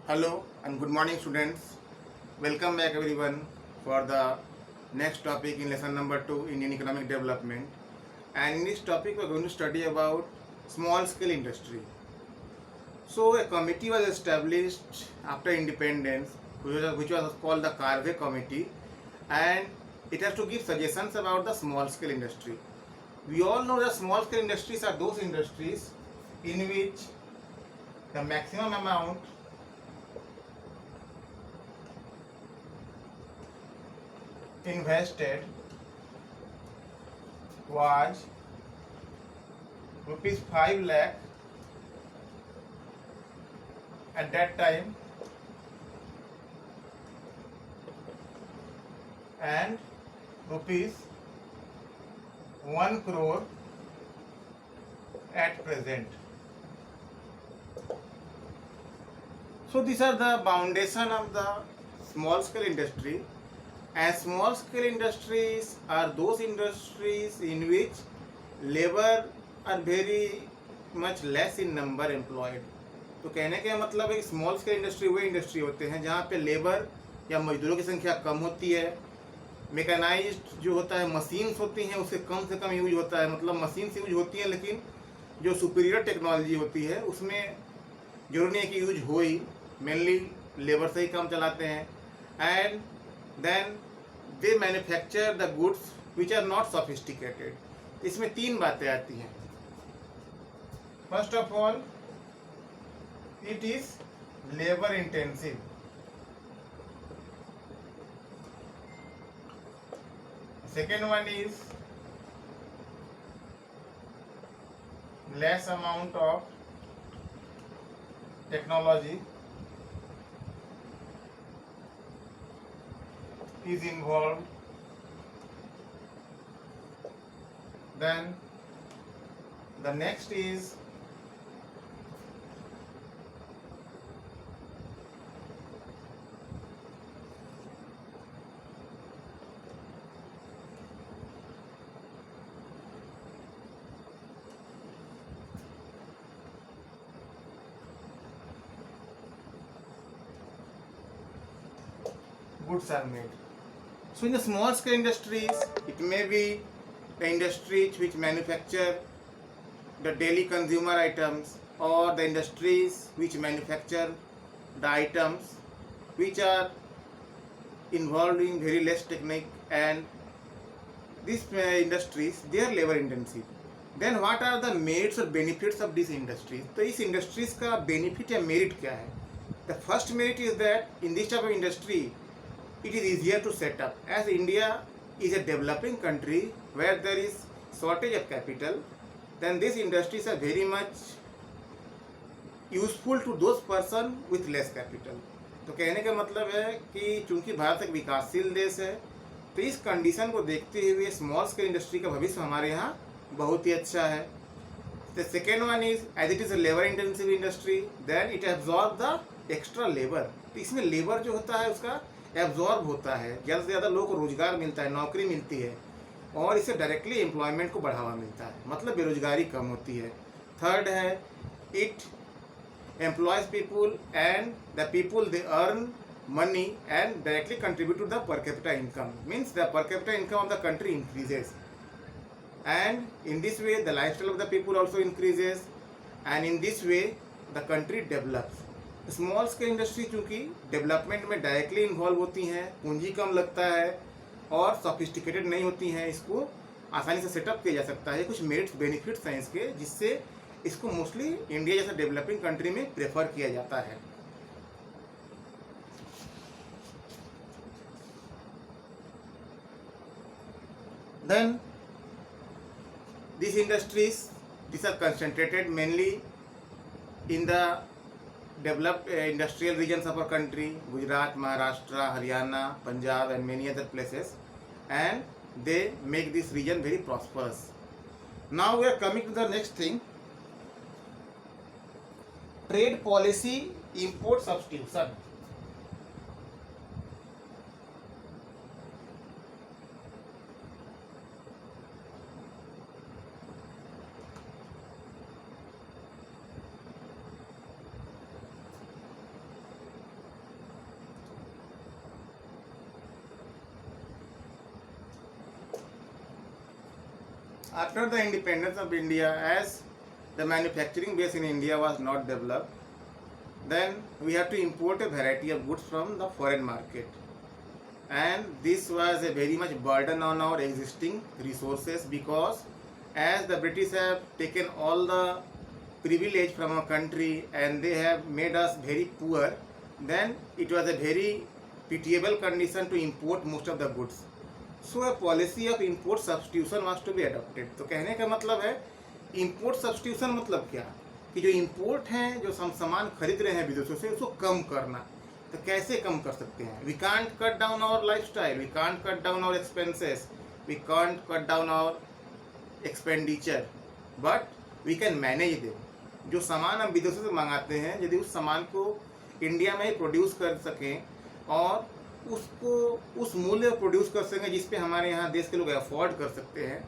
Hello and good morning students. Welcome back everyone for the next topic in lesson number 2 Indian economic development. And in this topic we are going to study about small scale industry. So a committee was established after independence which was called the Karve committee, and it has to give suggestions about the small scale industry. We all know that small scale industries are those industries in which the maximum amount invested was rupees 5 lakh at that time and rupees 1 crore at present. So these are the foundation of the small scale industry. And small scale industries are those industries in which labor are very much less in number employed. तो कहने का मतलब है कि small scale industry वो industry होते हैं जहाँ पे लेबर या मजदूरों की संख्या कम होती है, मेकानाइज्ड जो होता है मशीन्स होती हैं उससे कम यूज होता है, मतलब मशीन से यूज होती हैं लेकिन जो सुपीरियर टेक्नोलॉजी होती है उसमें जरूरी नहीं है कि यूज हो ही, मेनली लेबर से ही काम चलाते हैं. And then they manufacture the goods which are not sophisticated. इसमें तीन बातें आती हैं. First of all, it is labor intensive. Second one is less amount of technology is involved. Then the next is goods are made. So in the small scale industries, it may be the industries which manufacture the daily consumer items, or the industries which manufacture the items which are involved in very less technique, and these industries they are labor intensive. Then what are the merits or benefits of these industries? तो इस industries का benefit या merit क्या है? The first merit is that in this type of industry it is easier to set up, as India is a developing country where there is shortage of capital. Then these industries are very much useful to those person with less capital. तो कहने का मतलब है कि चूंकि भारत एक विकासशील देश है तो इस कंडीशन को देखते हुए स्मॉल स्केल इंडस्ट्री का भविष्य हमारे यहाँ बहुत ही अच्छा है. The second one is as it is a labour intensive industry, then it absorb the extra labour. तो इसमें लेबर जो होता है उसका एब्जॉर्ब होता है, ज़्यादा से ज़्यादा लोगों को रोजगार मिलता है, नौकरी मिलती है और इससे डायरेक्टली एम्प्लॉयमेंट को बढ़ावा मिलता है, मतलब बेरोजगारी कम होती है. थर्ड है, it employs people and the people they earn money and directly contribute to the per capita income, means the per capita income of the country increases, and in this way the lifestyle of the people also increases, and in this way the country develops. Small scale industry चूँकि development में directly involve होती हैं, पूंजी कम लगता है और sophisticated नहीं होती हैं, इसको आसानी से सेटअप किया जा सकता है. कुछ मेरिट्स बेनिफिट्स हैं इसके जिससे इसको मोस्टली इंडिया जैसा डेवलपिंग कंट्री में प्रेफर किया जाता है. Then these industries, these are concentrated mainly in the developed industrial regions of our country, Gujarat, Maharashtra, Haryana, Punjab and many other places, and they make this region very prosperous. Now we are coming to the next thing, trade policy import substitution. After the independence of India, as the manufacturing base in India was not developed, then we have to import a variety of goods from the foreign market. And this was a very much burden on our existing resources, because as the British have taken all the privilege from our country and they have made us very poor, then it was a very pitiable condition to import most of the goods. So a policy of import substitution was to be adopted. तो कहने का मतलब है import substitution मतलब क्या, कि जो import हैं, जो हम सामान खरीद रहे हैं विदेशों से, उसको कम करना. तो कैसे कम कर सकते हैं? We can't cut down our lifestyle, we can't cut down our expenses, we can't cut down our expenditure, but we can manage them. जो सामान हम विदेशों से मंगाते हैं, यदि उस सामान को इंडिया में ही प्रोड्यूस कर सकें और उसको उस मूल्य पर प्रोड्यूस कर सकें जिस पे हमारे यहाँ देश के लोग अफोर्ड कर सकते हैं,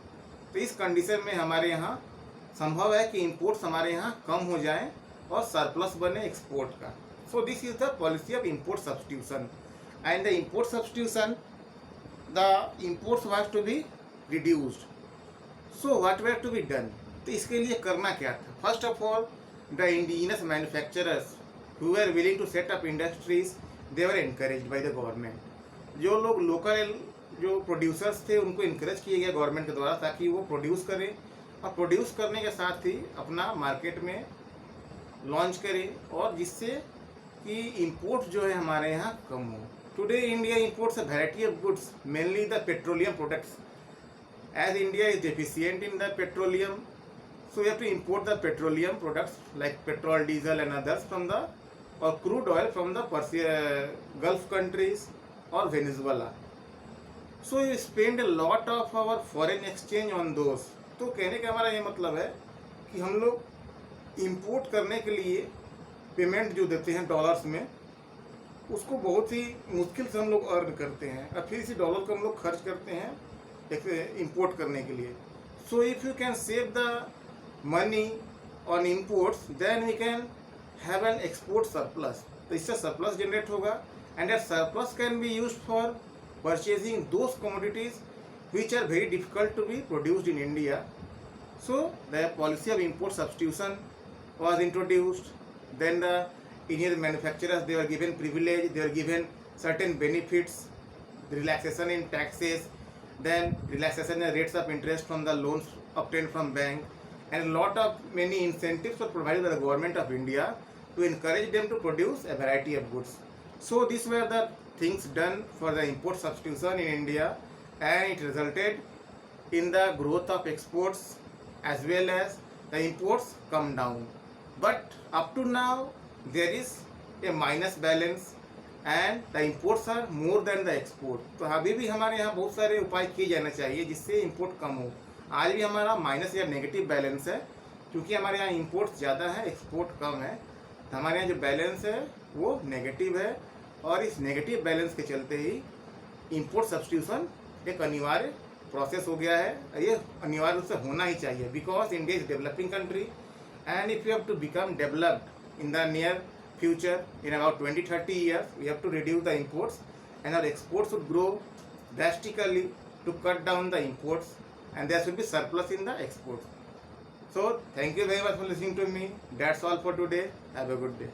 तो इस कंडीशन में हमारे यहाँ संभव है कि इंपोर्ट्स हमारे यहाँ कम हो जाएं और सरप्लस बने एक्सपोर्ट का. So this is the policy of import substitution. And the import substitution, the imports was to be reduced. So what were to be done? तो इसके लिए करना क्या था? First of all, the indigenous manufacturers who were willing to set up industries, they were encouraged by the government. जो लोग local जो producers थे उनको इनकरेज किया गया गवर्नमेंट के द्वारा, ताकि वो प्रोड्यूस करें और प्रोड्यूस करने के साथ ही अपना मार्केट में लॉन्च करें, और जिससे कि इंपोर्ट जो है हमारे यहाँ कम हो. Today India imports a variety of goods, mainly the petroleum products. As India is deficient in the petroleum, so we have to import the petroleum products like petrol, diesel and others from the, or crude oil from the Gulf countries or Venezuela. So we spend a lot of our foreign exchange on those. तो कहने का हमारा ये मतलब है कि हम लोग इंपोर्ट करने के लिए पेमेंट जो देते हैं डॉलर्स में, उसको बहुत ही मुश्किल से हम लोग अर्न करते हैं और फिर इसी डॉलर को हम लोग खर्च करते हैं इंपोर्ट करने के लिए. So if you can save the money on imports, then we can have an export surplus. तो इससे सरप्लस जनरेट होगा, and that surplus can be used for purchasing those commodities which are very difficult to be produced in India. So the policy of import substitution was introduced. Then the Indian manufacturers, they were given privilege, they were given certain benefits, relaxation in taxes, then relaxation in rates of interest from the loans obtained from bank, and a lot of many incentives were provided by the government of India to encourage them to produce a variety of goods. So these were the things done for the import substitution in India, and it resulted in the growth of exports as well as the imports come down. But up to now there is a minus balance and the imports are more than the export. तो अभी भी हमारे यहाँ बहुत सारे उपाय किए जाने चाहिए जिससे इंपोर्ट कम हो. आज भी हमारा माइनस या नेगेटिव बैलेंस है, क्योंकि हमारे यहाँ इंपोर्ट ज़्यादा है, एक्सपोर्ट कम है. तो हमारे यहाँ जो बैलेंस है वो नेगेटिव है, और इस नेगेटिव बैलेंस के चलते ही इंपोर्ट सब्स्टिट्यूशन एक अनिवार्य प्रोसेस हो गया है. ये अनिवार्य रूप से होना ही चाहिए, because India is developing country, and if you have to become developed in the near future, in about 20-30 years, we have to reduce the imports, and our exports should grow drastically to cut down the imports, and there should be surplus in the exports. So thank you very much for listening to me. That's all for today. Have a good day.